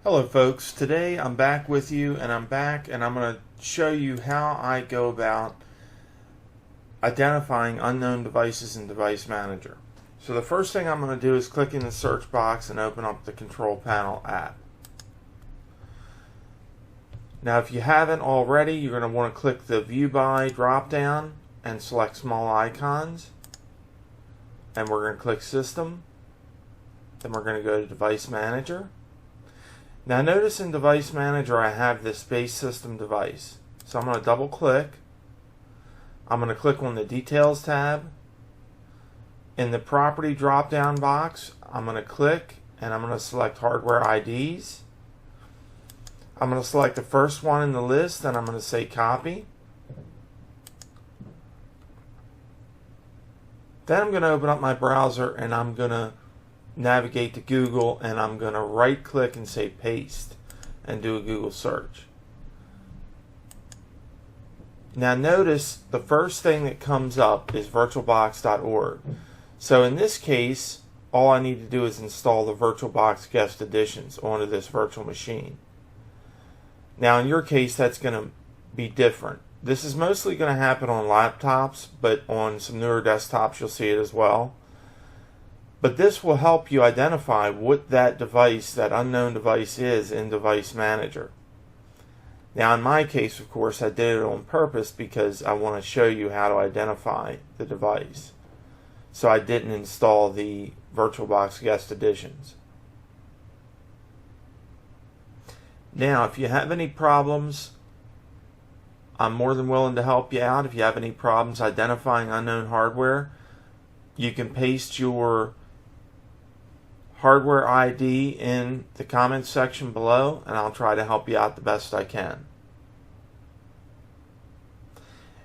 Hello folks, today I'm back with you and I'm going to show you how I go about identifying unknown devices in Device Manager. So the first thing I'm going to do is click in the search box and open up the Control Panel app. Now if you haven't already, you're going to want to click the View By drop down and select Small Icons, and we're going to click System, then we're going to go to Device Manager. Now notice in Device Manager I have this base system device. So I'm going to double click. I'm going to click on the Details tab. In the Property drop down box, I'm going to click and I'm going to select Hardware IDs. I'm going to select the first one in the list and I'm going to say Copy. Then I'm going to open up my browser and I'm going to navigate to Google, and I'm going to right click and say Paste and do a Google search. Now notice the first thing that comes up is virtualbox.org. So in this case, all I need to do is install the VirtualBox Guest Editions onto this virtual machine. Now in your case, that's going to be different. This is mostly going to happen on laptops, but on some newer desktops you'll see it as well. But this will help you identify what that device, that unknown device, is in Device Manager. Now in my case, of course, I did it on purpose because I want to show you how to identify the device. So I didn't install the VirtualBox Guest Editions. Now if you have any problems, I'm more than willing to help you out. If you have any problems identifying unknown hardware, you can paste your hardware ID in the comments section below, and I'll try to help you out the best I can.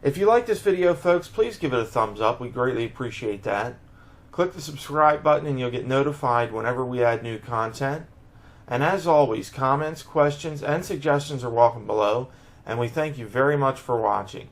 If you like this video, folks, please give it a thumbs up. We greatly appreciate that. Click the subscribe button and you'll get notified whenever we add new content. And as always, comments, questions, and suggestions are welcome below, and we thank you very much for watching.